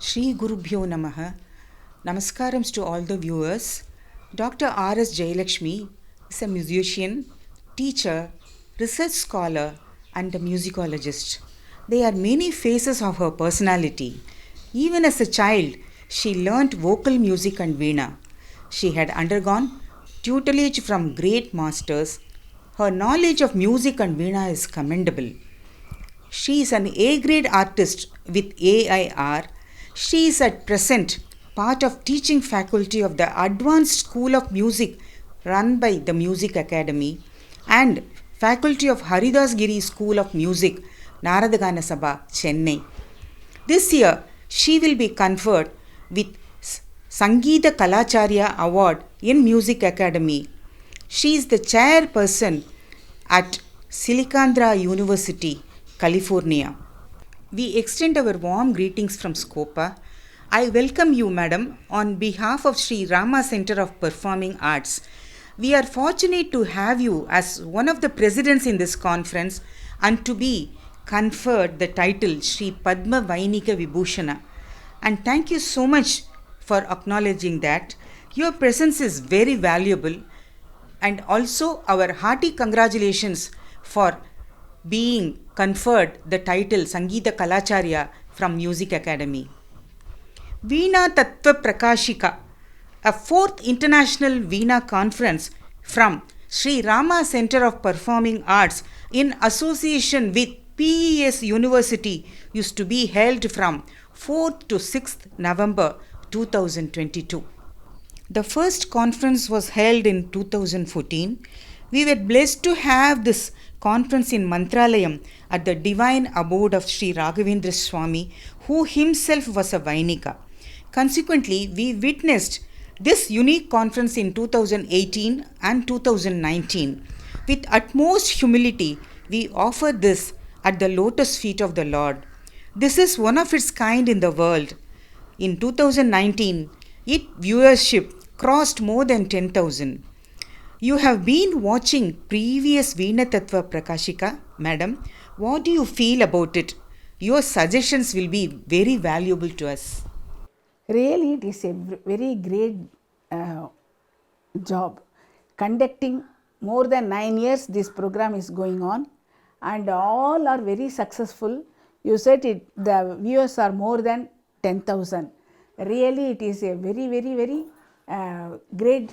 Shri Gurubhyo Namaha. Namaskarams to all the viewers. Dr. R.S. Jayalakshmi is a musician, teacher, research scholar, and a musicologist. There are many phases of her personality. Even as a child, she learnt vocal music and Veena. She had undergone tutelage from great masters. Her knowledge of music and Veena is commendable. She is an A-grade artist with AIR. She is at present part of teaching faculty of the Advanced School of Music run by the Music Academy and faculty of Haridas Giri School of Music, Naradagana Sabha, Chennai. This year, she will be conferred with Sangeeta Kalacharya Award in Music Academy. She is the chairperson at Silicandra University, California. We extend our warm greetings from Scopa. I welcome you, Madam, on behalf of Sri Rama Center of Performing Arts. We are fortunate to have you as one of the presidents in this conference and to be conferred the title Sri Padma Vainika Vibhushana. And thank you so much for acknowledging that. Your presence is very valuable, and also our hearty congratulations for being conferred the title Sangeeta Kalacharya from Music Academy. Veena Tattva Prakashika, a 4th International Veena Conference from Sri Rama Center of Performing Arts in association with PES University used to be held from 4th to 6th November 2022. The first conference was held in 2014. We were blessed to have this conference in Mantralayam at the divine abode of Sri Raghavendra Swami, who himself was a Vainika. Consequently, we witnessed this unique conference in 2018 and 2019. With utmost humility, we offer this at the lotus feet of the Lord. This is one of its kind in the world. In 2019, its viewership crossed more than 10,000. You have been watching previous Veena Tattva Prakashika, Madam. What do you feel about it? Your suggestions will be very valuable to us. Really, it is a very great job. Conducting more than 9 years, this program is going on, and all are very successful. You said the viewers are more than 10,000. Really, it is a very great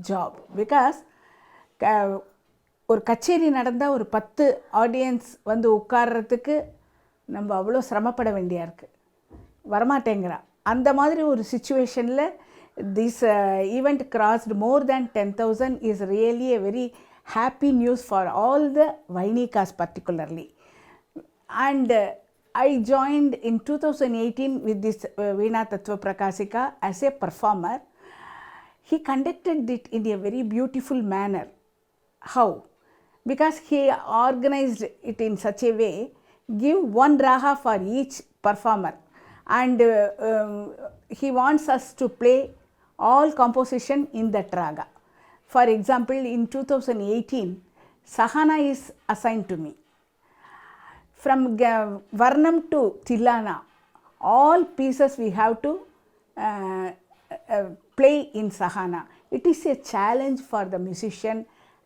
job, because ஒரு கச்சேரி நடந்தால் ஒரு 10 audience வந்து உட்கார்றதுக்கு நம்ம அவ்வளோ சிரமப்பட வேண்டியா இருக்குது, வரமாட்டேங்கிறா. அந்த மாதிரி ஒரு சிச்சுவேஷனில் this event crossed more than 10,000 is really a very happy news for all the Vainikas particularly. And I joined in 2018 with this Veena Tattva Prakashika as a performer. He conducted it in a very beautiful manner. How? Because he organized it in such a way, give one raga for each performer, and he wants us to play all composition in that raga. For example, in 2018, Sadhana is assigned to me. From Varnam to Tilana, all pieces we have to play in Sadhana. It is a challenge for the musician,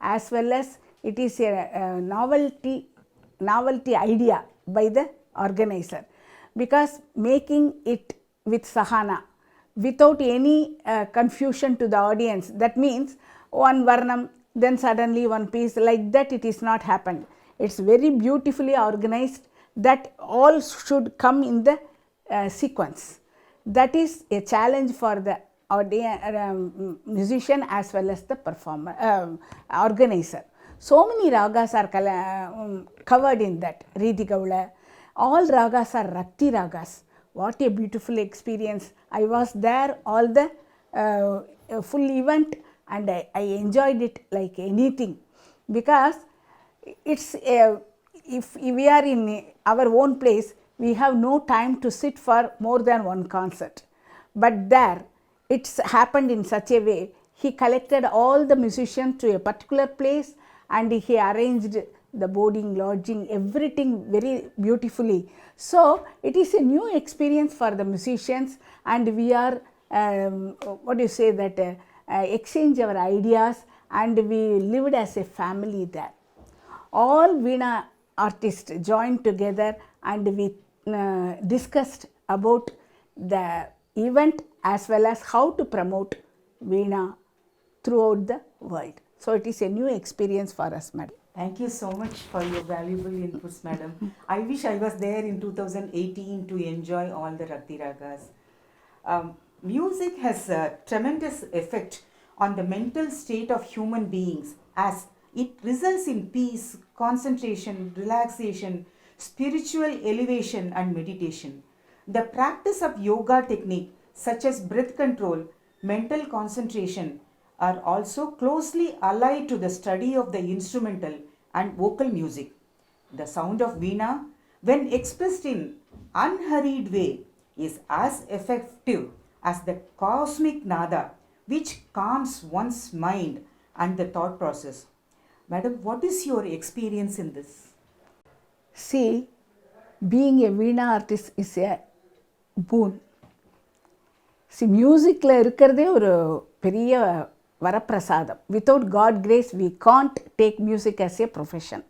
as well as it is a novelty idea by the organizer, because making it with Sadhana without any confusion to the audience, that means one Varnam, then suddenly one piece, like that it is not happened. It's very beautifully organized that all should come in the sequence. That is a challenge for the musician as well as the performer, organizer. So many ragas are covered in that. Riti Gaula, All ragas are Rakti ragas. What a beautiful experience. I was there all the full event, and I enjoyed it like anything, because it's if we are in our own place, we have no time to sit for more than one concert. But there, it's happened in such a way. He collected all the musicians to a particular place, and he arranged the boarding, lodging, everything very beautifully. So it is a new experience for the musicians, and we are what do you say that exchange our ideas, and we lived as a family there. All Veena artists joined together, and we discussed about the event as well as how to promote Veena throughout the world. So it is a new experience for us, madam. Thank you so much for your valuable inputs, madam. I wish I was there in 2018 to enjoy all the Rakti Ragas. Music has a tremendous effect on the mental state of human beings, as it results in peace, concentration, relaxation, spiritual elevation and meditation. The practice of yoga technique such as breath control, mental concentration are also closely allied to the study of the instrumental and vocal music. The sound of Veena, when expressed in unhurried way, is as effective as the cosmic nada, which calms one's mind and the thought process. Madam, what is your experience in this? See, being a Veena artist is a boon. See, musicல இருக்கிறதே ஒரு பெரிய வரப்பிரசாதம். Without God grace, we can't take music as a profession.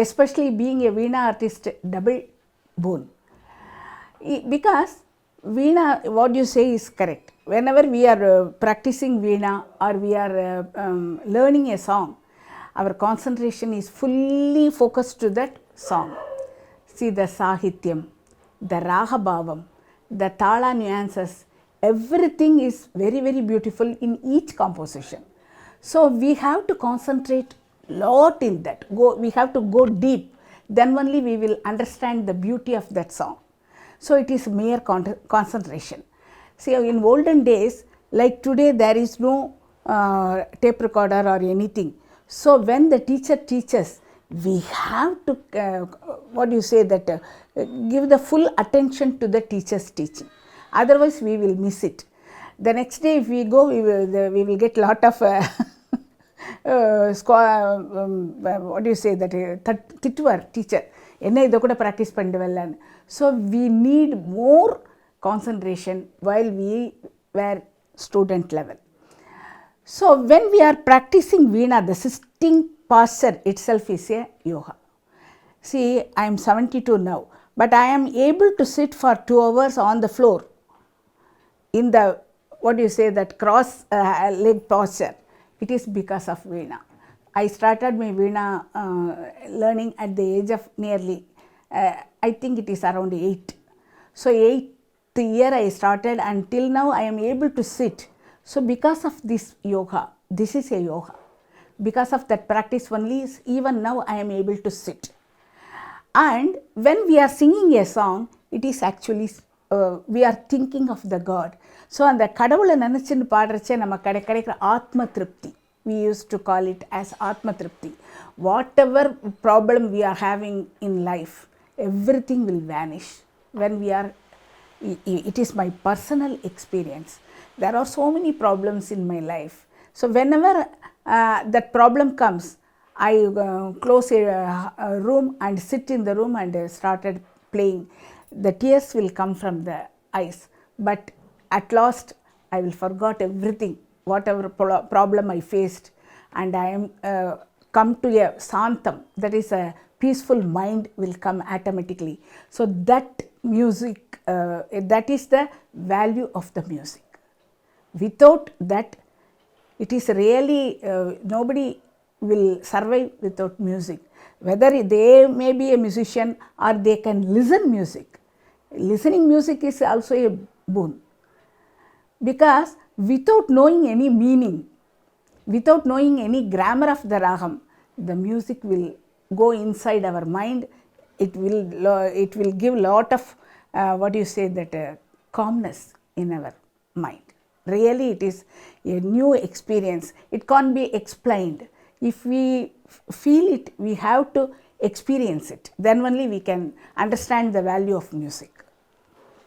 Especially being a Veena artist, double boon. Because Veena, what you say is correct. Whenever we are practicing Veena or we are learning a song, our concentration is fully focused to that song. See the Sahityam, the Raga Bhavam, the Tala nuances, everything is very, very beautiful in each composition. So we have to concentrate lot in that. We have to go deep. Then only we will understand the beauty of that song. So it is mere concentration. See, in olden days, like today, there is no tape recorder or anything. So when the teacher teaches, we have to what do you say that give the full attention to the teacher's teaching. Otherwise, we will miss it. The next day, if we go, we will get lot of what do you say that tituvar teacher. என்ன இதை கூட practice பண்ணிடுவல்லன்னு. So we need more concentration while we were student level. So when we are practicing Veena, the sitting posture itself is a yoga. See, I am 72 now, but I am able to sit for 2 hours on the floor in the, what do you say, that cross leg posture. It is because of Veena. I started my Veena learning at the age of nearly, I think it is around 8. So 8th year I started, and till now I am able to sit. So because of this yoga, this is a yoga. Because of that practice only, even now I am able to sit. And when we are singing a song, it is actually we are thinking of the God. So அந்த கடவுளை நினைச்சுன்னு பாடுறச்சே நம்ம கிடைக்கிற ஆத்ம திருப்தி, we used to call it as Atma Tripti. Whatever problem we are having in life, everything will vanish when we are, it is my personal experience. There are so many problems in my life. So whenever that problem comes, I close a room and sit in the room and started playing. The tears will come from the eyes, but at last I will forgot everything, whatever problem I faced, and I am come to a santam, that is a peaceful mind will come automatically. So that music, that is the value of the music. Without that, it is really nobody will survive without music. Whether they may be a musician or they can listen music. Listening music is also a boon, because without knowing any meaning, without knowing any grammar of the ragam, the music will go inside our mind it will give lot of what do you say that calmness in our mind. Really, it is a new experience. It can't be explained. If we feel it, we have to experience it. Then only we can understand the value of music.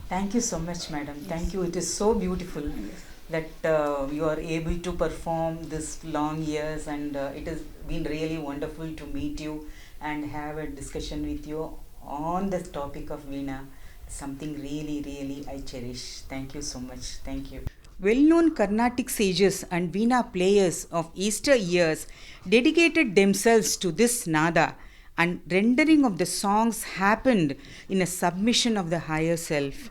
Thank you so much, madam. Thank you. It is so beautiful that you are able to perform this long years, and it has been really wonderful to meet you and have a discussion with you on this topic of Veena. Something really, really I cherish. Thank you so much. Thank you. Well-known Carnatic sages and Veena players of Easter years dedicated themselves to this nada, and rendering of the songs happened in a submission of the higher self.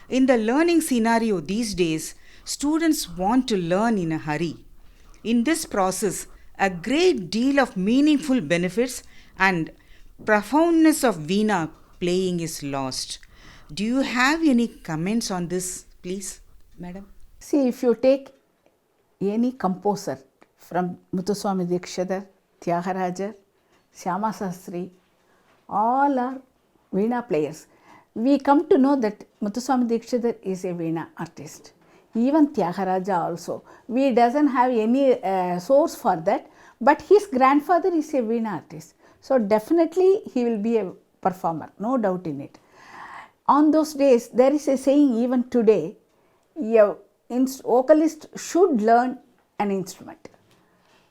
In the learning scenario these days, students want to learn in a hurry. In this process, a great deal of meaningful benefits and profoundness of Veena playing is lost. Do you have any comments on this, please, madam? See, if you take any composer from Muthuswami Dikshidhar, Tyagarajar, Shyama Sastri, all are Veena players. We come to know that Muthuswami Dikshidhar is a Veena artist. Even Tyagaraja also. We doesn't have any source for that, but his grandfather is a Veena artist. So definitely he will be a performer, no doubt in it. On those days, there is a saying even today, a vocalist should learn an instrument.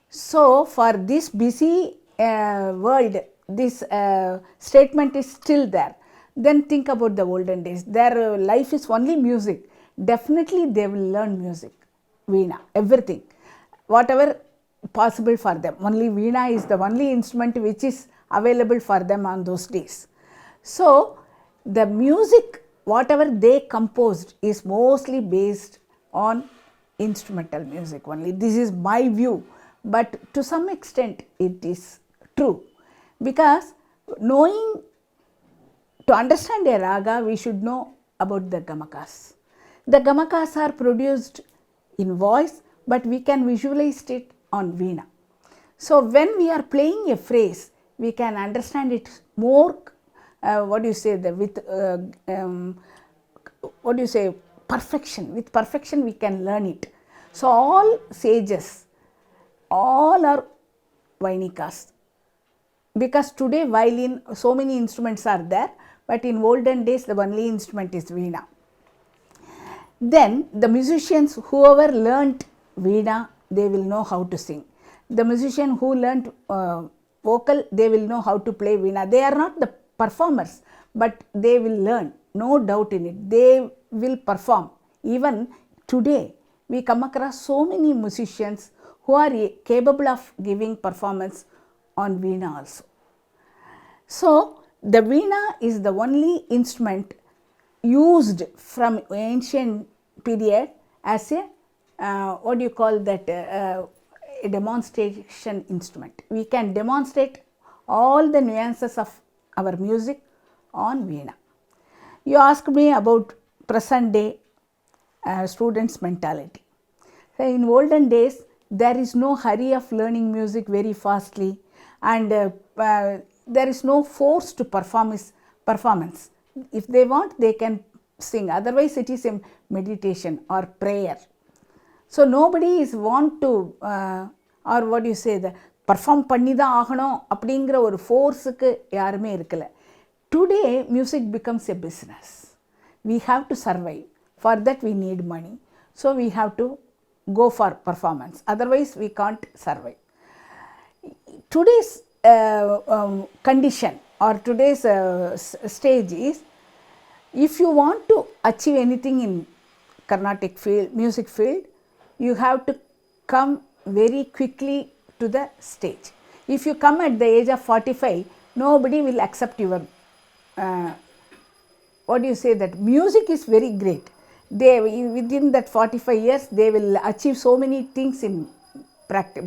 So for this busy world, this statement is still there. Then think about the olden days. Their life is only music. Definitely they will learn music, Veena, everything, whatever possible for them. Only Veena is the only instrument which is available for them on those days. So the music, whatever they composed, is mostly based on instrumental music only. This is my view, but to some extent it is true, because to understand a raga, we should know about the gamakas. The gamakas are produced in voice, but we can visualize it on Veena. So when we are playing a phrase, we can understand it more, perfection. With perfection we can learn it. So all sages, all are Vainikas. Because today violin, so many instruments are there, but in olden days the only instrument is Veena. Then the musicians, whoever learnt Veena, they will know how to sing. The musician who learnt vocal, they will know how to play Veena. They are not the performers, but they will learn, no doubt in it. They will perform. Even today, we come across so many musicians who are capable of giving performance on Veena also. So the Veena is the only instrument used from ancient period as a a demonstration instrument. We can demonstrate all the nuances of our music on Veena. You asked me about present day students' mentality. So in olden days, there is no hurry of learning music very fastly, and there is no force to performance. If they want, they can sing. Otherwise, it is a meditation or prayer. So nobody is want to perform பண்ணி தான் ஆகணும் அப்படிங்கிற ஒரு ஃபோர்ஸுக்கு யாருமே இருக்கல. Today music becomes a business. We have to survive. For that we need money. So we have to go for performance. Otherwise we can't survive. Today's condition or today's stage is, if you want to achieve anything in Carnatic field, music field, you have to come very quickly to the stage. If you come at the age of 45, nobody will accept your that music is very great. They within that 45 years they will achieve so many things in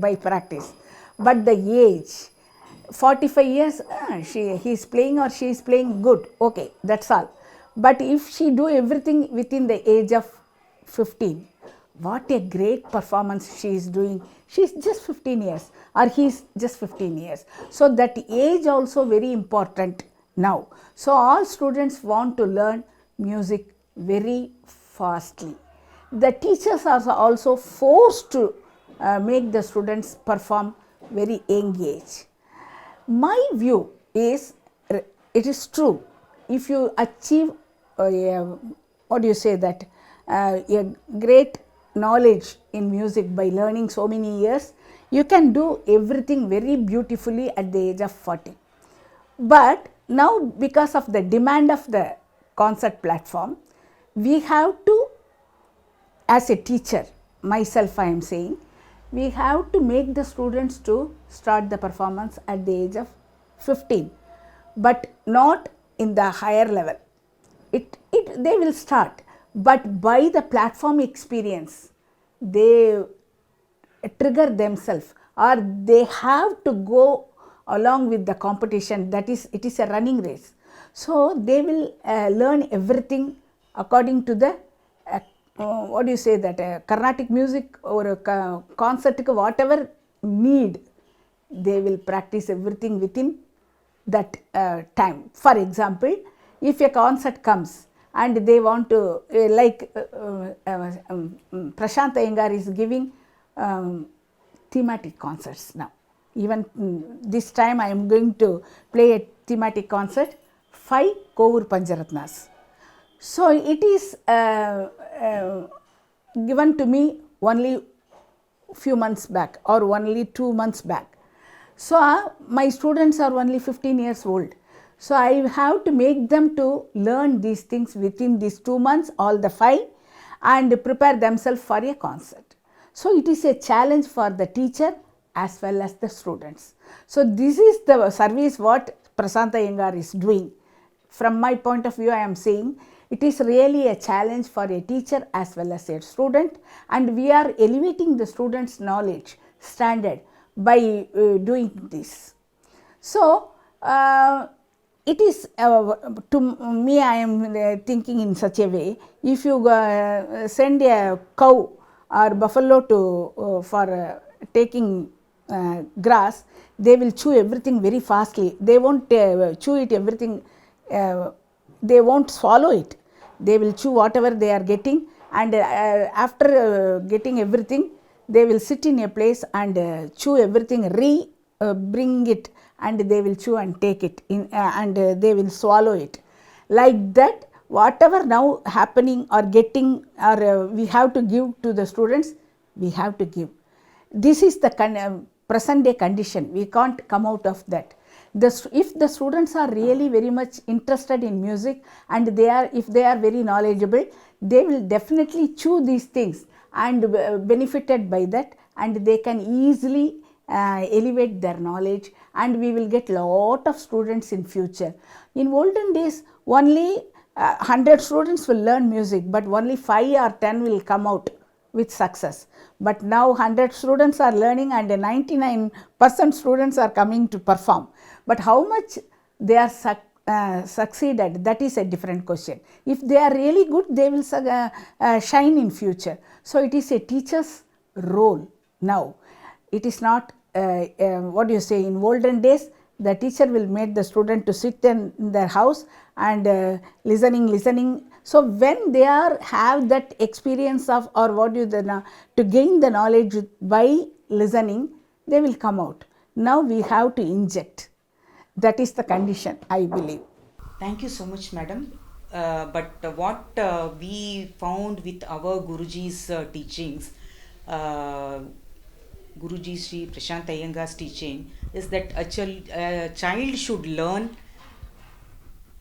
by practice. But the age 45 years, he is playing or she is playing good, okay, that's all. But if she do everything within the age of 15, what a great performance she is doing. She is just 15 years or he is just 15 years. So that age also very important now. So all students want to learn music very fastly. The teachers are also forced to make the students perform very young age. My view is, it is true, if you achieve what do you say that a great knowledge in music by learning so many years, you can do everything very beautifully at the age of 40. But now, because of the demand of the concert platform, we have to, as a teacher, myself I am saying, we have to make the students to start the performance at the age of 15, but not in the higher level. They will start, but by the platform experience, they trigger themselves, or they have to go along with the competition, that is, it is a running race. So they will learn everything according to the what do you say that Carnatic music or concert, whatever need, they will practice everything within that time. For example, if a concert comes and they want to Prashant Iyengar is giving thematic concerts now. Even this time I am going to play a thematic concert, 5 Kovur Panjaratnas. So it is given to me only few months back or only 2 months back. So my students are only 15 years old. So I have to make them to learn these things within these 2 months, all the 5, and prepare themselves for a concert. So it is a challenge for the teacher as well as the students. So this is the service what Prashanta Iyengar is doing. From my point of view, I am saying it is really a challenge for a teacher as well as a student, and we are elevating the students' knowledge standard by doing this. So it is to me, I am thinking in such a way, if you send a cow or buffalo to for taking grass, they will chew everything very fastly. They won't chew it everything, they won't swallow it. They will chew whatever they are getting, and after getting everything, they will sit in a place and chew everything, bring it, and they will chew and take it in, and they will swallow it. Like that, whatever now happening or getting, or we have to give to the students, we have to give. This is the present day condition. We can't come out of that. If the students are really very much interested in music, and if they are very knowledgeable, they will definitely chew these things and benefited by that, and they can easily elevate their knowledge, and we will get lot of students in future. In olden days, only 100 students will learn music, but only 5 or 10 will come out with success. But now 100 students are learning and 99% students are coming to perform. But how much they are succeeded, that is a different question. If they are really good, they will shine in future. So it is a teacher's role now. It is not what do you say, in olden days, the teacher will make the student to sit in their house and listening. So when they have that experience of, or what do you to gain the knowledge by listening, they will come out. Now we have to inject. That is the condition, I believe. Thank you so much, madam. But what we found with our Guruji's teachings, Guruji Sri Prashant Iyengar's teaching, is that a child should learn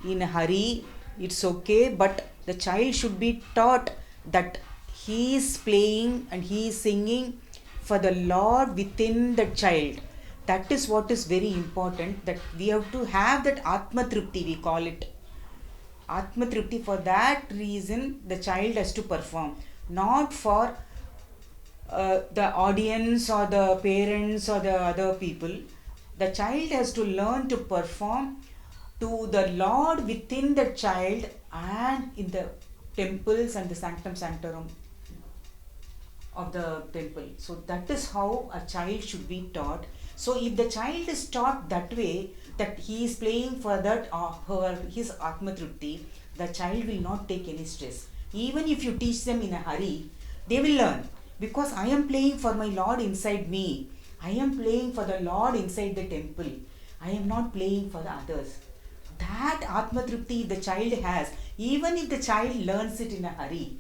in a hurry. It's okay, but the child should be taught that he is playing and he is singing for the Lord within the child. That is what is very important, that we have to have that Atma Tripti, we call it. Atma Tripti, for that reason the child has to perform, not for the audience or the parents or the other people. The child has to learn to perform to the Lord within the child and in the temples and the sanctum sanctorum of the temple. So that is how a child should be taught. So if the child is taught that way, that he is playing for that his Atma Trupti, the child will not take any stress. Even if you teach them in a hurry, they will learn. Because I am playing for my Lord inside me. I am playing for the Lord inside the temple. I am not playing for the others. That Atma Trupti the child has, even if the child learns it in a hurry,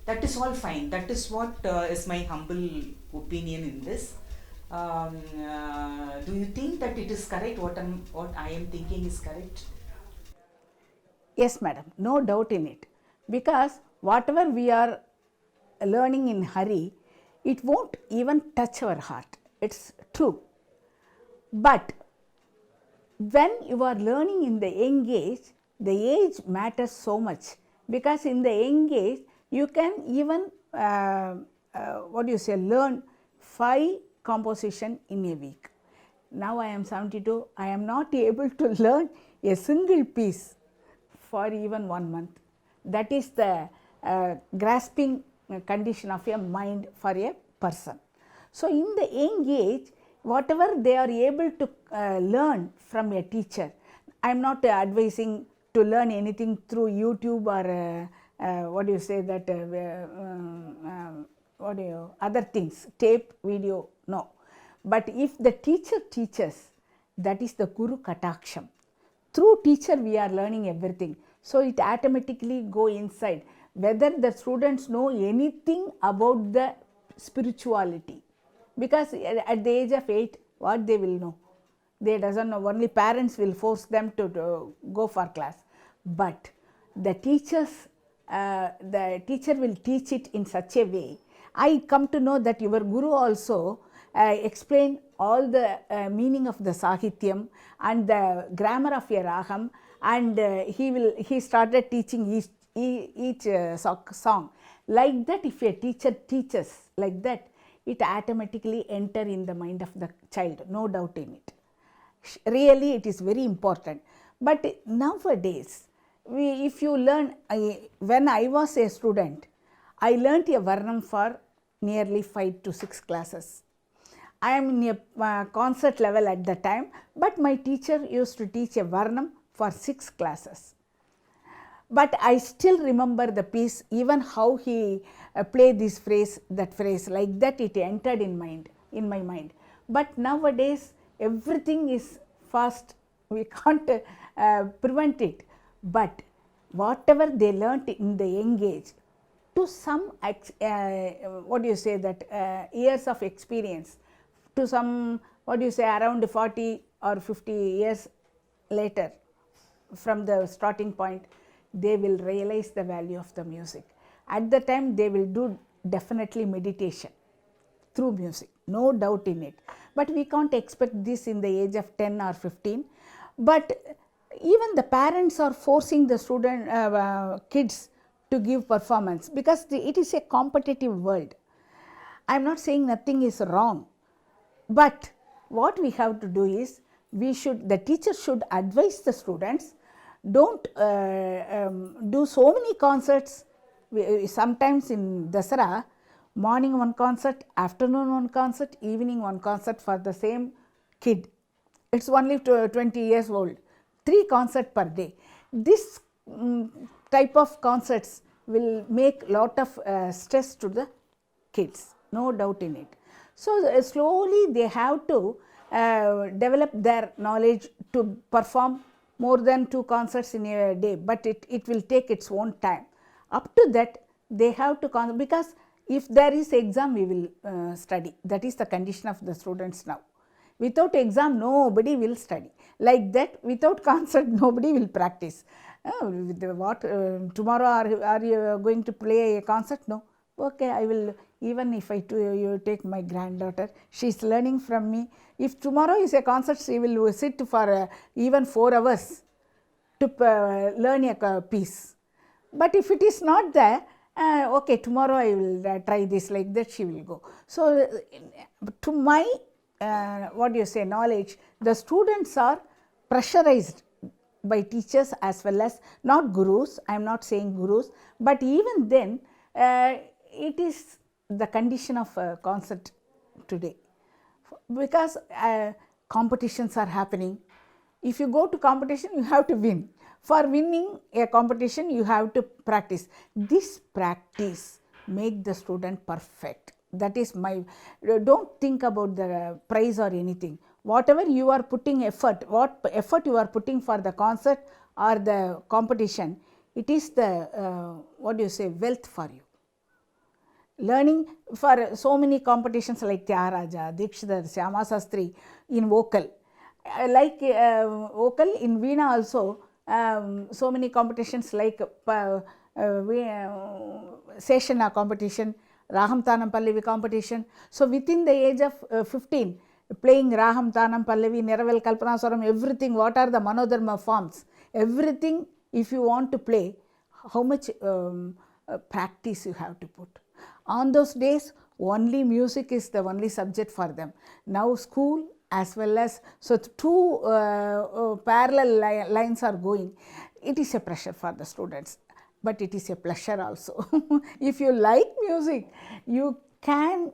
that is all fine. That is what is my humble opinion in this. Do you think that it is correct? What I am thinking is correct? Yes, madam, no doubt in it. Because whatever we are learning in hurry, it won't even touch our heart. It's true. But when you are learning in the young age, the age matters so much, because in the young age you can even learn 5 composition in a week. Now I am 72, I am not able to learn a single piece for even 1 month. That is the grasping condition of a mind for a person. So in the young age, whatever they are able to learn from a teacher, I am not advising to learn anything through YouTube or other things, tape, video, no. But if the teacher teaches, that is the Guru Kataksham. Through teacher we are learning everything. So it automatically go inside. Whether the students know anything about the spirituality, because at the age of 8, what they will know? They doesn't know. Only parents will force them to go for class. But the teacher will teach it in such a way. I come to know that your Guru also explain all the meaning of the Sahityam and the grammar of a Raham, and he started teaching each song. Like that, if a teacher teaches like that, it automatically enter in the mind of the child, no doubt in it. Really, it is very important. But nowadays, if you learn, when I was a student, I learnt a Varnam for nearly 5 to 6 classes. I am in a concert level at the time, but my teacher used to teach a Varnam for 6 classes. But I still remember the piece, even how he played this phrase, that phrase, like that it entered in my mind. But nowadays, everything is fast, we can't prevent it. But whatever they learnt in the young age, to some years of experience, to some around 40 or 50 years later from the starting point, they will realize the value of the music. At the time they will do definitely meditation through music, no doubt in it. But we can't expect this in the age of 10 or 15. But even the parents are forcing the kids to give performance, because it is a competitive world. I am not saying nothing is wrong, but what we have to do is, the teacher should advise the students, don't do so many concerts. Sometimes in Dasara, morning one concert, afternoon one concert, evening one concert for the same kid. It's only 20 years old, 3 concerts per day. This type of concerts will make lot of stress to the kids, no doubt in it. So slowly they have to develop their knowledge to perform more than 2 concerts in a day, but it will take its own time. Up to that, they have to because if there is exam, we will study. That is the condition of the students now. Without exam, nobody will study. Like that, without concert, nobody will practice. Tomorrow are you going to play a concert? No. Okay, I will. Even if you take my granddaughter, she is learning from me. If tomorrow is a concert, she will sit for even 4 hours to learn a piece. But if it is not there, okay, tomorrow I will try this, like that she will go. So to my knowledge, the students are pressurized by teachers as well as, not gurus, I am not saying gurus, but even then it is the condition of concert today, because competitions are happening. If you go to competition, you have to win. For winning a competition, you have to practice. This practice make the student perfect. That is my, don't think about the prize or anything. Whatever you are putting effort, what effort you are putting for the concert or the competition, it is the, what do you say, wealth for you. Learning for so many competitions like Tyagaraja, Dikshidhar, Syama Sastri in vocal. Like vocal in Veena also, so many competitions like Seshana competition, Raham Tanam Pallavi competition. So within the age of 15, playing Raham Tanam Pallavi, Niravel Kalpanaswaram, everything, what are the Manodharma forms, everything, if you want to play, how much practice you have to put. On those days, only music is the only subject for them. Now school as well as, so two parallel lines are going. It is a pressure for the students, but it is a pleasure also. If you like music, you can,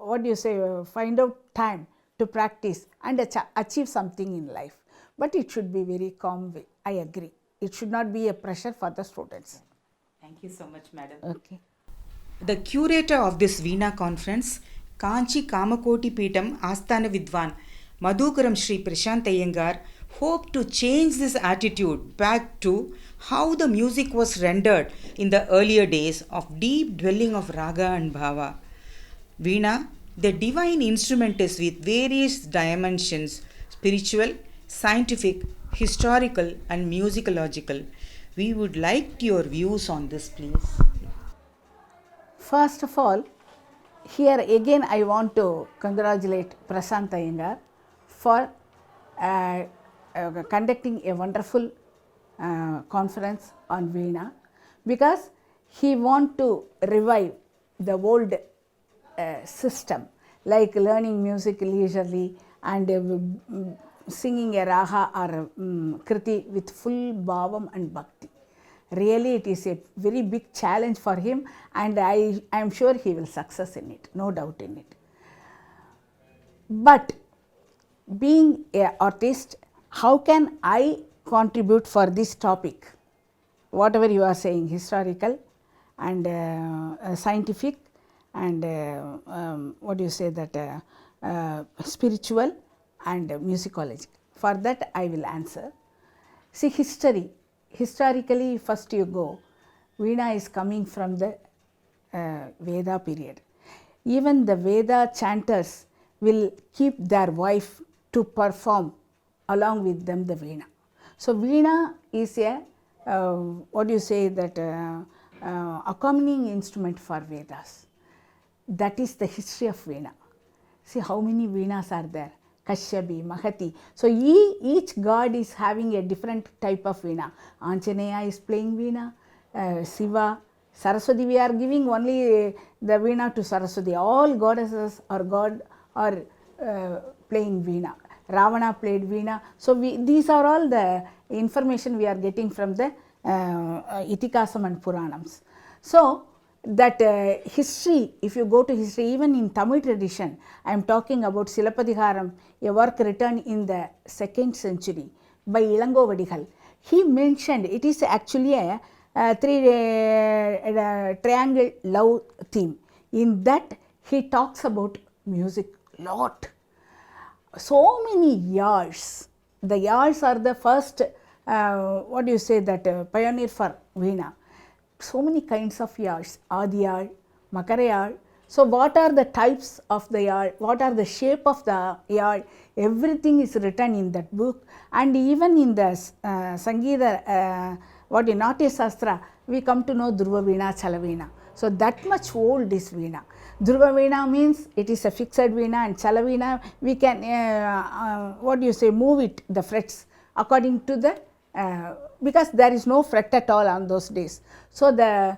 what do you say, find out time to practice and achieve something in life. But it should be very calm way. I agree. It should not be a pressure for the students. Thank you so much, madam. Okay. The curator of this Veena conference, Kanchi Kamakoti Peetam Asthana Vidwan, Madhukaram Sri Prashant Iyengar, hoped to change this attitude back to how the music was rendered in the earlier days of deep dwelling of raga and bhava. Veena, the divine instrument, is with various dimensions: spiritual, scientific, historical, and musicological. We would like your views on this, please. First of all, here again I want to congratulate Prashant Iyengar for conducting a wonderful conference on Veena, because he want to revive the old system, like learning music leisurely and singing a raga or kriti with full bhavam and bhakti. Really, it is a very big challenge for him, and I am sure he will success in it, no doubt in it. But being an artist, how can I contribute for this topic? Whatever you are saying, historical and scientific and what do you say, that spiritual and musicology. For that I will answer. See, history. Historically, first you go, Veena is coming from the Veda period. Even the Veda chanters will keep their wife to perform along with them the Veena. So Veena is a, what do you say, that accompanying instrument for Vedas. That is the history of Veena. See how many Veenas are there. Kashyapi, Mahati. So each god is having a different type of Veena. Anjaneya is playing Veena, Shiva, Saraswati. We are giving only the Veena to Saraswati. All goddesses or god are playing Veena. Ravana played Veena. So these are all the information we are getting from the Itikasam and Puranams. So that history, if you go to history, even in Tamil tradition, I am talking about Silappadigaram, a work written in the 2nd century by Ilangovadigal. He mentioned, it is actually a triangle love theme. In that he talks about music lot. So many years. The years are the first, what do you say, that pioneer for Veena. So many kinds of yards, Adi yard, Makara yard. So what are the types of the yard, what are the shape of the yard, everything is written in that book. And even in the Sangeeta, what in Natya Shastra, we come to know Dhruva Veena, Chala Veena. So that much old is Veena. Dhruva Veena means it is a fixed Veena, and Chala Veena, we can, what do you say, move it, the frets, according to the, because there is no fret at all on those days. So the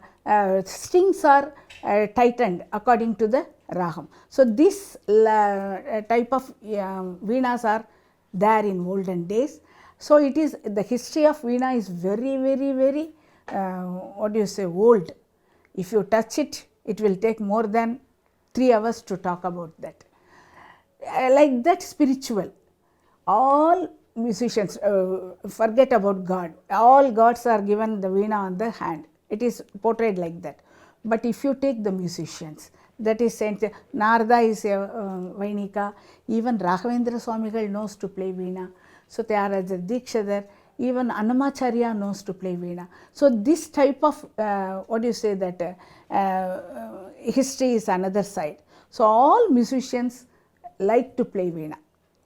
strings are tightened according to the Raham. So this type of Veenas are there in olden days. So it is, the history of Veena is very, very, very, what do you say, old. If you touch it, it will take more than 3 hours to talk about that. Like that, spiritual. All musicians, forget about God. All gods are given the veena on the hand. It is portrayed like that. But if you take the musicians, that is Saint Narada is a Vainika, even Raghavendra Swamigal knows to play veena. So they are as a Dikshadhar, even Annamacharya knows to play veena. So this type of, what do you say, that history is another side. So all musicians like to play veena,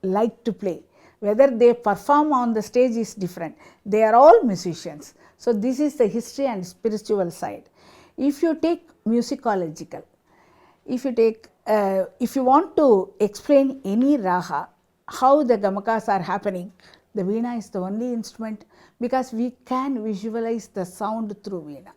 like to play. Whether they perform on the stage is different. They are all musicians. So this is the history and spiritual side. If you take musicological, if you want to explain any raga, how the gamakas are happening, the veena is the only instrument, because we can visualize the sound through veena.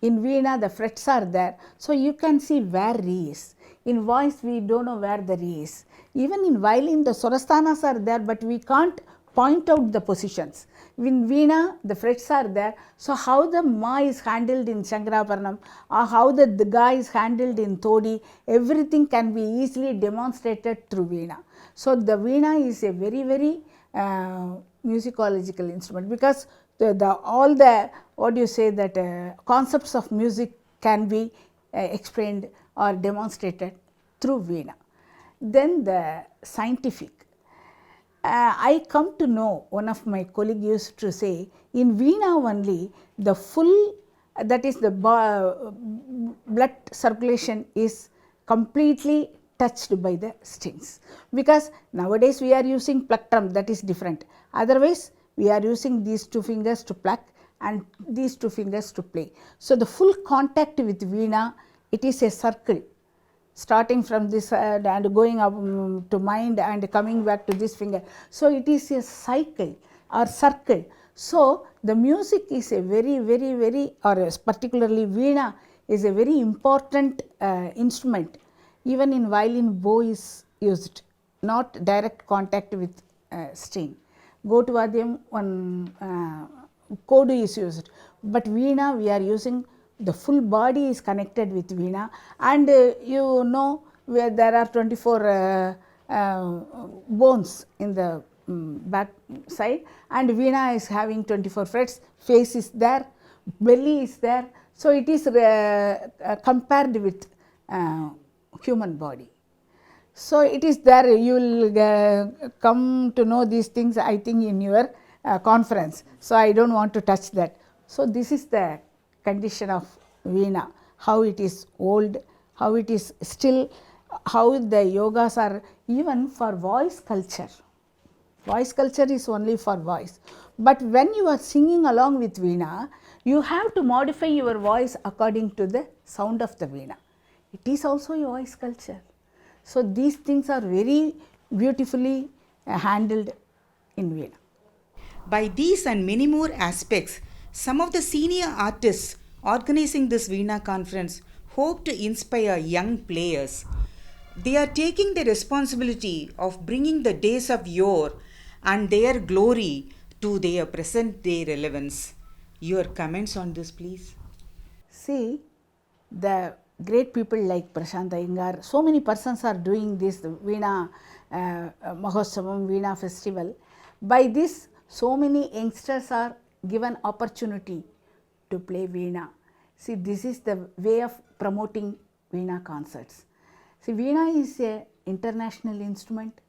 In veena the frets are there, so you can see where re is. In voice we don't know where the re is. Even in violin the swarasthanas are there, but we can't point out the positions. In veena the frets are there, so how the ma is handled in Shankaraparanam or how the ga is handled in Todi, everything can be easily demonstrated through veena. So the veena is a very, very musicological instrument, because all the, what do you say, that concepts of music can be explained or demonstrated through veena. Then the scientific. I come to know, one of my colleagues used to say, in veena only the full, that is the blood circulation is completely touched by the strings, because nowadays we are using plectrum, that is different. Otherwise we are using these two fingers to pluck and these two fingers to play. So the full contact with veena, it is a circle, starting from this side and going up to mind and coming back to this finger. So it is a cycle or circle. So the music is a very, very, very, or particularly veena is a very important instrument. Even in violin, bow is used, not direct contact with string. Gotuvadyam, one kodu is used, but veena we are using, the full body is connected with veena. And you know, where there are 24 bones in the back side, and veena is having 24 frets, face is there, belly is there. So it is compared with human body. So it is there, you will come to know these things, I think, in your conference. So I don't want to touch that. So this is the condition of veena, how it is old, how it is still, how the yogas are, even for voice culture. Voice culture is only for voice. But when you are singing along with veena, you have to modify your voice according to the sound of the veena. It is also a voice culture. So these things are very beautifully handled in veena. By these and many more aspects, some of the senior artists organizing this Veena conference hope to inspire young players. They are taking the responsibility of bringing the days of yore and their glory to their present day relevance. Your comments on this, please? See, the great people like Prashant Iyengar, so many persons are doing this Veena Mahotsavam, Veena festival. By this, so many youngsters are given opportunity to play veena. See, this is the way of promoting veena concerts. See, veena is an international instrument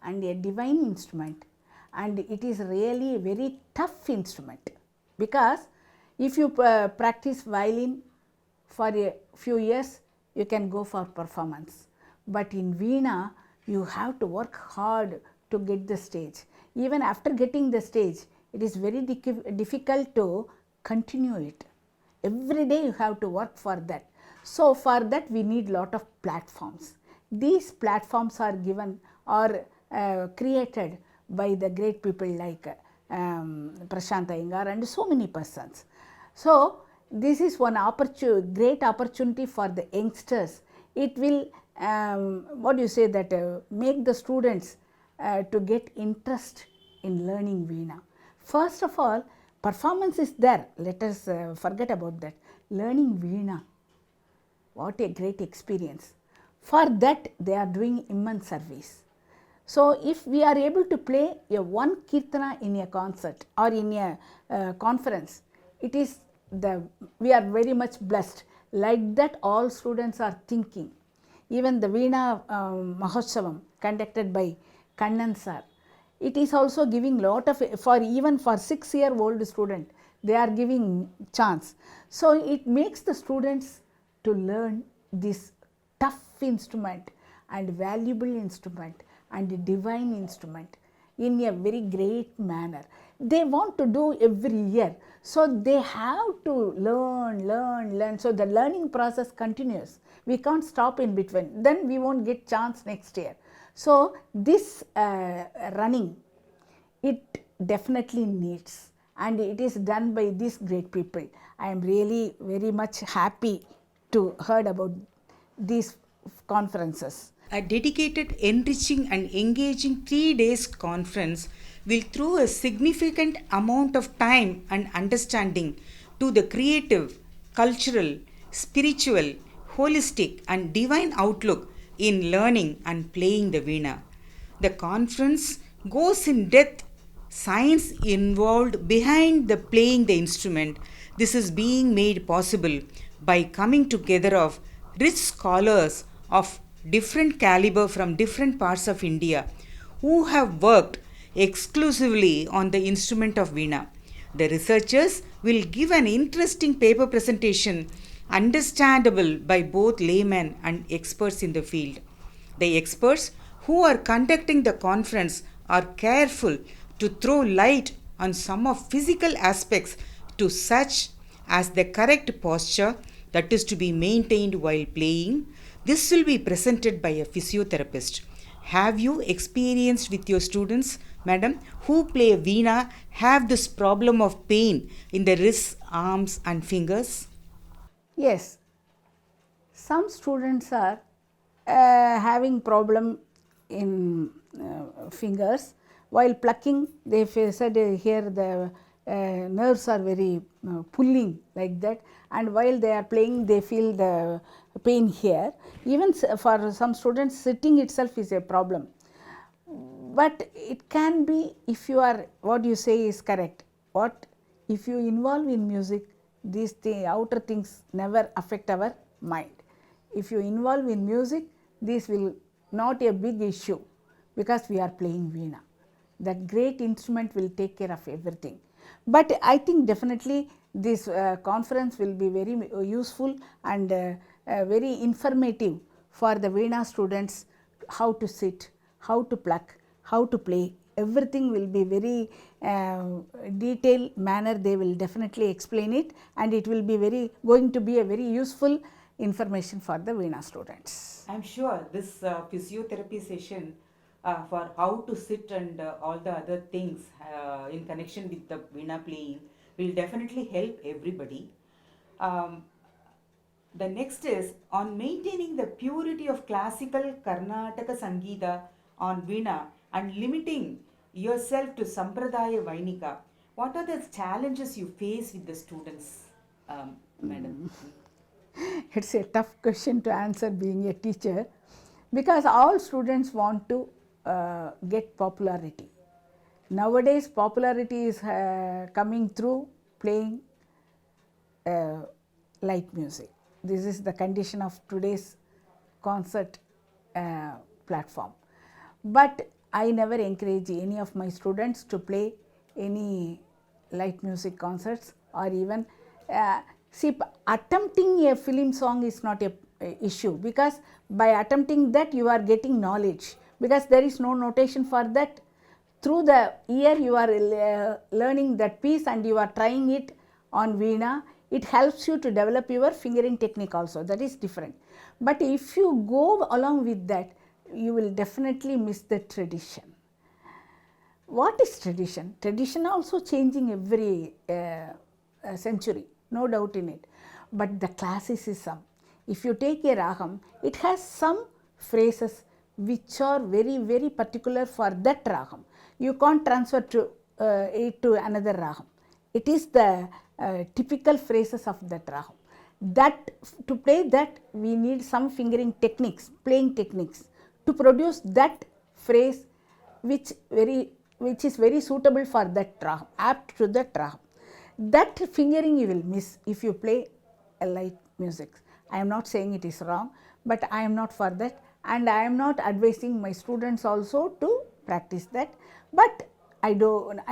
and a divine instrument, and it is really a very tough instrument, because if you practice violin for a few years, you can go for performance. But in veena, you have to work hard to get the stage. Even after getting the stage, it is very difficult to continue it. Every day you have to work for that. So for that we need lot of platforms. These platforms are given or created by the great people like Prashant Iyengar and so many persons. So this is one great opportunity for the youngsters. It will what do you say, that make the students to get interest in learning veena. First of all, performance is there, let us forget about that. Learning veena, what a great experience. For that they are doing immense service. So, if we are able to play a one kirtana in a concert or in a conference, it is we are very much blessed. Like that, all students are thinking. Even the Veena Mahotsavam conducted by Kannan sir, it is also giving lot of, for even for 6-year-old student, they are giving chance. So, it makes the students to learn this tough instrument and valuable instrument and divine instrument in a very great manner. They want to do every year. So, they have to learn. So, the learning process continues. We can't stop in between. Then we won't get chance next year. So, this running, it definitely needs, and it is done by these great people. I am really very much happy to heard about these conferences. A dedicated, enriching, and engaging 3 days conference will throw a significant amount of time and understanding to the creative, cultural, spiritual, holistic, and divine outlook in learning and playing the Veena. The conference goes in depth science involved behind the playing the instrument. This is being made possible by coming together of rich scholars of different caliber from different parts of India who have worked exclusively on the instrument of Veena. The researchers will give an interesting paper presentation understandable by both laymen and experts in the field. The experts who are conducting the conference are careful to throw light on some of physical aspects to such as the correct posture that is to be maintained while playing. This will be presented by a physiotherapist. Have you experienced with your students, madam, who play Veena have this problem of pain in the wrists, arms and fingers? Yes, some students are having problem in fingers. While plucking, they said here the nerves are very pulling like that, and while they are playing they feel the pain here. Even for some students, sitting itself is a problem. But it can be, if you are, what you say is correct. What if you involve in music, these outer things never affect our mind. If you involve in music, this will not a big issue, because we are playing Veena. That great instrument will take care of everything. But I think definitely this conference will be very useful and very informative for the Veena students, how to sit, how to pluck, how to play. Everything will be very detailed manner. They will definitely explain it, and it will be going to be a very useful information for the Veena students. I am sure this physiotherapy session for how to sit and all the other things in connection with the Veena playing will definitely help everybody. The next is on maintaining the purity of classical Karnataka Sangeeta on Veena and limiting yourself to Sampradaya Vainika. What are the challenges you face with the students, madam? It's a tough question to answer being a teacher, because all students want to get popularity. Nowadays popularity is coming through playing light music. This is the condition of today's concert platform. But I never encourage any of my students to play any light music concerts, or even see, attempting a film song is not a issue, because by attempting that you are getting knowledge, because there is no notation for that. Through the ear you are learning that piece and you are trying it on Veena. It helps you to develop your fingering technique also, that is different. But if you go along with that, you will definitely miss the tradition. What is tradition? Tradition also changing every century, no doubt in it. But the classicism, if you take a ragam, it has some phrases which are very, very particular for that ragam. You can't transfer it to another ragam. It is the typical phrases of that ragam. That to play that, we need some fingering techniques, playing techniques to produce that phrase which is very suitable for that raham, apt to that raham. That fingering you will miss if you play a light music. I am not saying it is wrong, but I am not for that, and I am not advising my students also to practice that. But I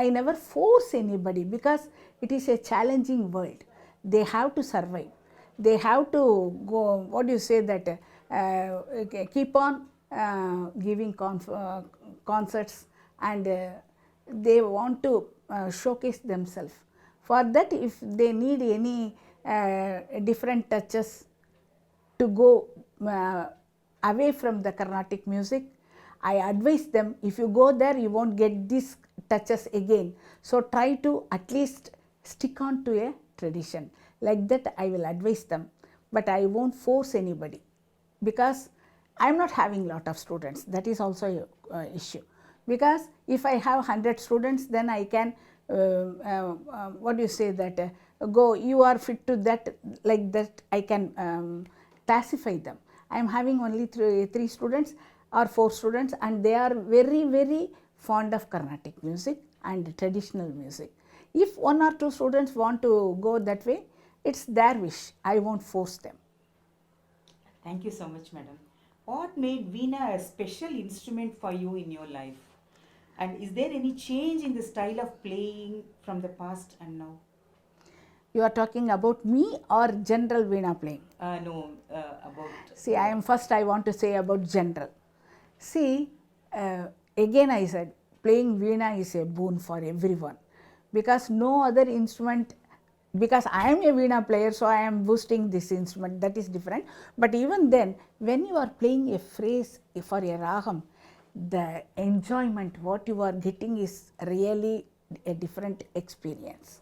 never force anybody, because it is a challenging world. They have to survive. They have to go, what do you say, that keep on giving concerts, and they want to showcase themselves. For that, if they need any different touches to go away from the Carnatic music, I advise them, if you go there, you won't get these touches again. So try to at least stick on to a tradition. Like that, I will advise them, but I won't force anybody, because I am not having lot of students. That is also a issue, because if I have 100 students, then I can what do you say, that go, you are fit to that, like that I can classify them. I am having only three students or 4 students, and they are very fond of Carnatic music and traditional music. If 1 or 2 students want to go that way, it's their wish. I won't force them. Thank you so much, madam. What made Veena a special instrument for you in your life? And is there any change in the style of playing from the past and now? You are talking about me or general Veena playing? No, about... See, I want to say about general. See, again I said, playing Veena is a boon for everyone, because no other instrument, because I am a Veena player, so I am boosting this instrument, that is different. But even then, when you are playing a phrase for a raham, the enjoyment what you are getting is really a different experience.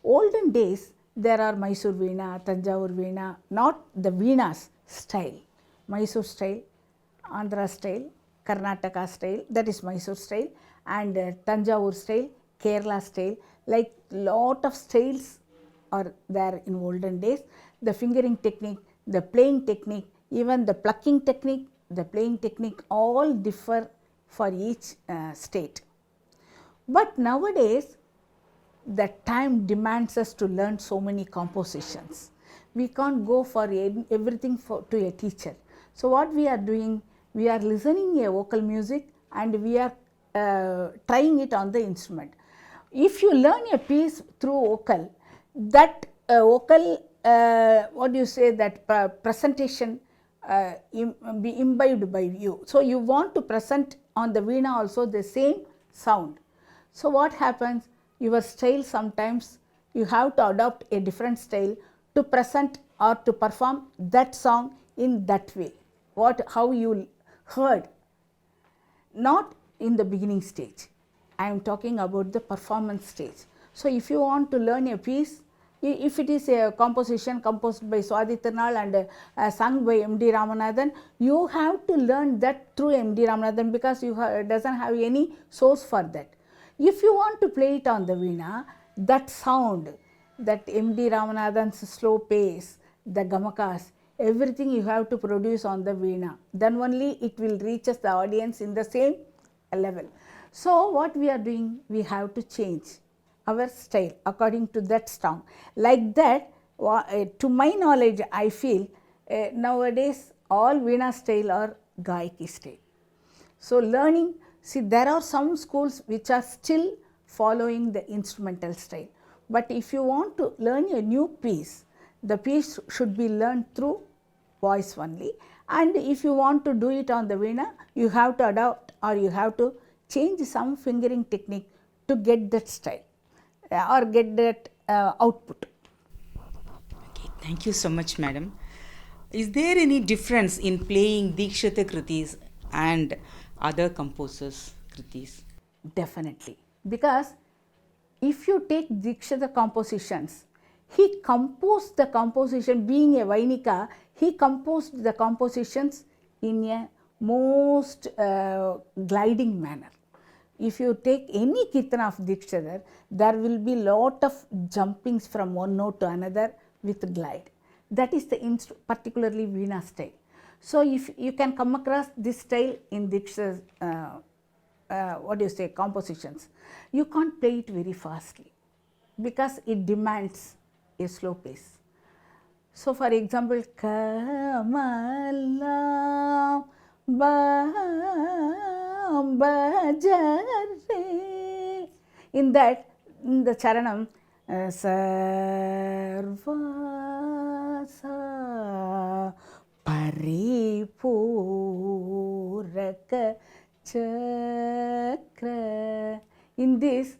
Olden days, there are Mysore Veena, Tanjavur Veena, not the Veenas style, Mysore style, Andhra style, Karnataka style, that is Mysore style, and Tanjavur style, Kerala style, like lot of styles are there in olden days. The fingering technique, the playing technique, even the plucking technique, the playing technique, all differ for each state. But nowadays, the time demands us to learn so many compositions. We can't go for everything to a teacher. So what we are doing, we are listening a vocal music and we are trying it on the instrument. If you learn a piece through vocal, that vocal, what do you say, that presentation be imbibed by you. So you want to present on the Veena also the same sound. So what happens, your style, sometimes you have to adopt a different style to present or to perform that song in that way, how you heard, not in the beginning stage. I am talking about the performance stage. So if you want to learn a piece, if it is a composition composed by Swati Tirunal and sung by M.D. Ramanathan, you have to learn that through M.D. Ramanathan, because you doesn't have any source for that. If you want to play it on the Veena, that sound, that M.D. Ramanathan's slow pace, the gamakas, everything you have to produce on the Veena. Then only it will reach the audience in the same level. So what we are doing, we have to change our style according to that song. Like that, to my knowledge, I feel nowadays all Veena style are Gayaki style. So learning, see, there are some schools which are still following the instrumental style. But if you want to learn a new piece, the piece should be learned through voice only. And if you want to do it on the Veena, you have to adopt or you have to change some fingering technique to get that style or get that output. Okay, thank you so much, madam. Is there any difference in playing Dikshita Kritis and other composers' Kritis? Definitely, because if you take Dikshita compositions, he composed the composition, being a Vainika, he composed the compositions in a most gliding manner. If you take any kirtana of Dikshita, there will be lot of jumpings from one note to another with glide. That is the particularly Veena style. So if you can come across this style in Dikshita's what do you say, compositions, you can't play it very fastly because it demands a slow pace. So, for example, Kamala Bajare, in that, in the charanam, Sarvasa Paripuraka Chakra. In this,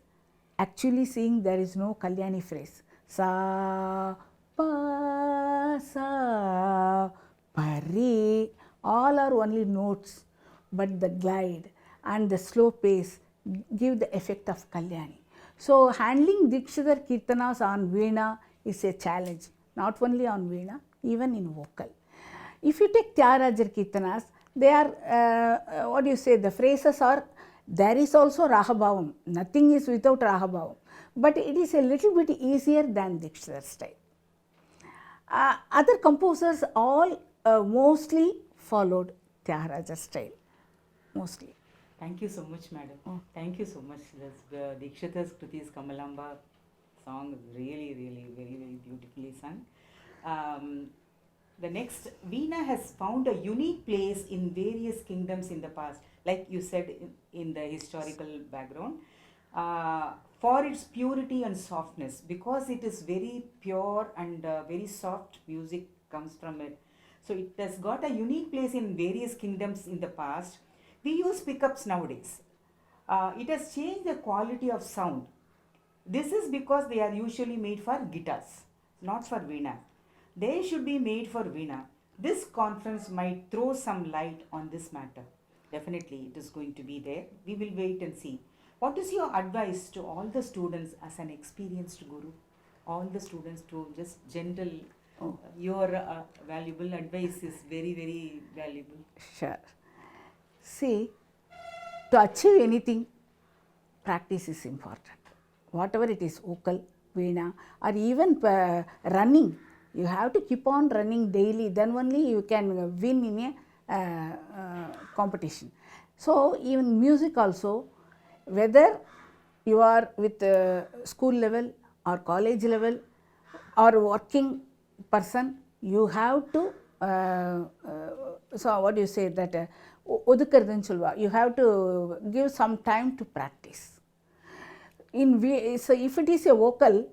actually seeing there is no Kalyani phrase. Sa pa sa pari, all are only notes, but the glide and the slow pace give the effect of Kalyani. So, handling Dikshidhar Kirtanas on Veena is a challenge, not only on Veena, even in vocal. If you take Tyagarajar Kirtanas, they are, what do you say, the phrases are, there is also Rahabhavam, nothing is without Rahabhavam, but it is a little bit easier than Dikshidhar style. Other composers all mostly followed Tyagarajar style, mostly. Thank you so much, madam. Thank you so much. The Dikshita's Kriti's Kamalamba song is really, really very, very beautifully sung. The next, Veena has found a unique place in various kingdoms in the past, like you said in the historical background, for its purity and softness, because it is very pure and very soft music comes from it. So it has got a unique place in various kingdoms in the past. We use pickups nowadays. It has changed the quality of sound. This is because they are usually made for guitars, not for Veena. They should be made for Veena. This conference might throw some light on this matter. Definitely it is going to be there. We will wait and see. What is your advice to all the students as an experienced guru? All the students, to just gentle, your valuable advice is very, very valuable. Sure. See, to achieve anything, practice is important. Whatever it is, vocal, Veena, or even running, you have to keep on running daily, then only you can win in a competition. So, even music also, whether you are with school level or college level or working person, you have to, so what do you say, that you have to give some time to practice. So if it is a vocal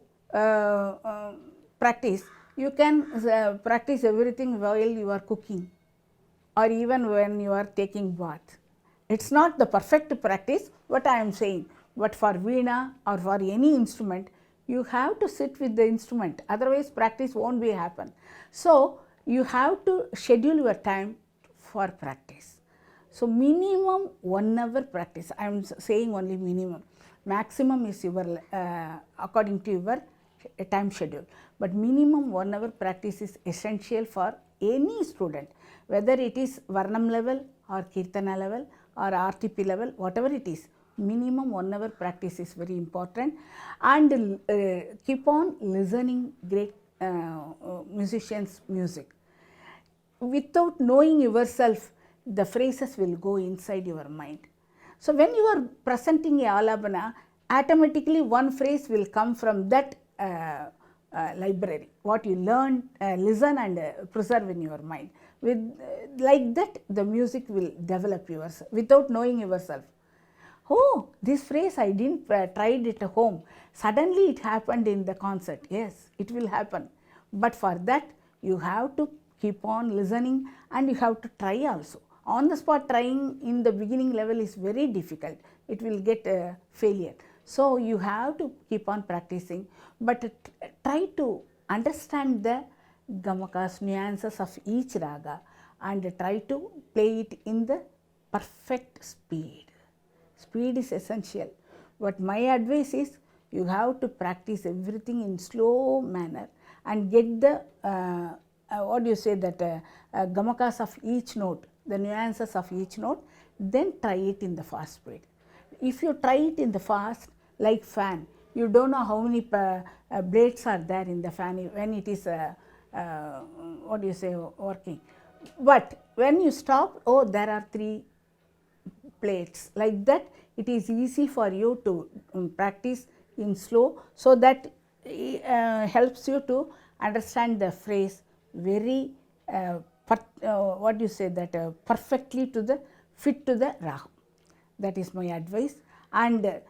practice, you can practice everything while you are cooking or even when you are taking bath. It's not the perfect practice, what I am saying, but for Veena or for any instrument, you have to sit with the instrument, otherwise practice won't be happen. So you have to schedule your time for practice. So minimum 1 hour practice, I am saying only minimum. Maximum is your according to your time schedule, but minimum 1 hour practice is essential for any student, whether it is Varnam level or Kirtana level or RTP level, whatever it is, minimum 1 hour practice is very important. And keep on listening great musicians' music. Without knowing yourself, the phrases will go inside your mind. So when you are presenting a alabana, automatically one phrase will come from that library, what you learn, listen and preserve in your mind. With like that, the music will develop yourself without knowing yourself. Oh, this phrase I didn't tried it at home. Suddenly it happened in the concert. Yes, it will happen. But for that, you have to keep on listening and you have to try also. On the spot trying in the beginning level is very difficult. It will get failure. So you have to keep on practicing, but try to understand the gamakas, nuances of each raga and try to play it in the perfect speed. Speed is essential. But my advice is you have to practice everything in slow manner and get the what do you say, that gamakas of each note, the nuances of each note, then try it in the fast speed. If you try it in the fast, like fan, you don't know how many blades are there in the fan when it is what do you say, working. But when you stop, oh, there are 3 plates, like that it is easy for you to practice in slow, so that helps you to understand the phrase very what do you say, that perfectly to the fit to the rag. That is my advice. And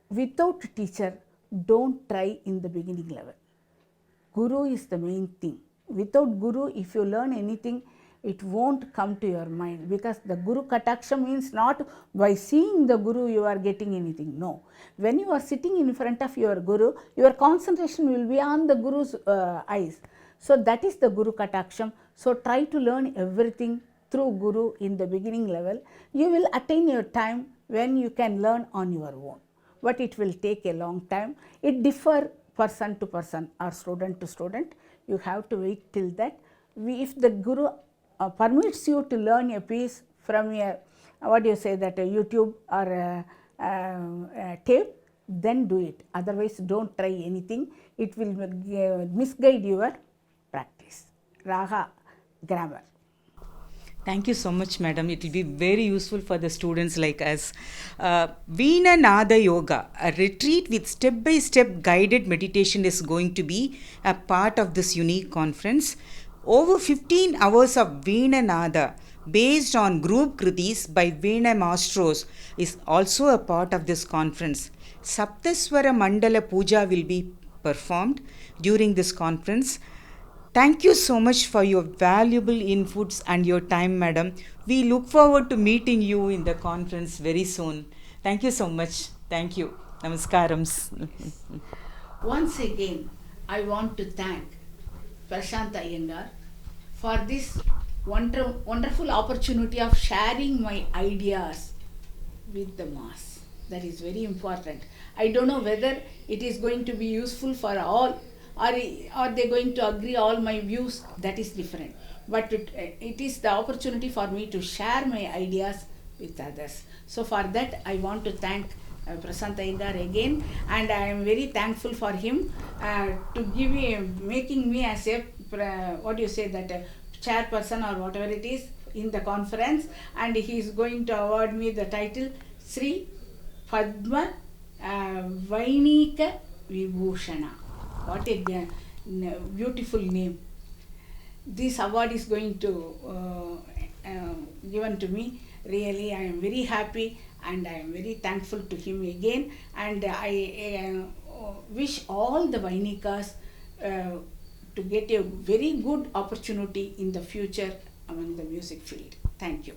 without teacher, don't try in the beginning level. Guru is the main thing. Without Guru, if you learn anything, it won't come to your mind, because the Guru Kataksha means not by seeing the Guru you are getting anything. No. When you are sitting in front of your Guru, your concentration will be on the Guru's eyes. So that is the Guru Kataksham. So try to learn everything through Guru in the beginning level. You will attain your time when you can learn on your own. But it will take a long time. It differs person to person or student to student. You have to wait till that. If the Guru permits you to learn a piece from a what do you say, that a YouTube or a tape, then do it. Otherwise, don't try anything. It will misguide your practice. Raga, grammar. Thank you so much, madam. It will be very useful for the students like us. Veena Nada Yoga, a retreat with step-by-step guided meditation, is going to be a part of this unique conference. Over 15 hours of Veena Nada based on group kritis by Veena Maestros is also a part of this conference. Saptaswara Mandala Puja will be performed during this conference. Thank you so much for your valuable inputs and your time, madam. We look forward to meeting you in the conference very soon. Thank you so much. Thank you. Namaskarams. Once again, I want to thank Prashant Iyengar for this wonderful opportunity of sharing my ideas with the mass. That is very important. I don't know whether it is going to be useful for all, or are they going to agree all my views. That is different. But it is the opportunity for me to share my ideas with others. So for that, I want to thank Prashant Iyengar again, and I am very thankful for him to making me as a what do you say, that chairperson or whatever it is in the conference, and he is going to award me the title Sri Padma Vainika Vibhushana. What a beautiful name. This award is going to given to me. Really, I am very happy, and I am very thankful to him again, and I wish all the Vainikas to get a very good opportunity in the future among the music field. Thank you.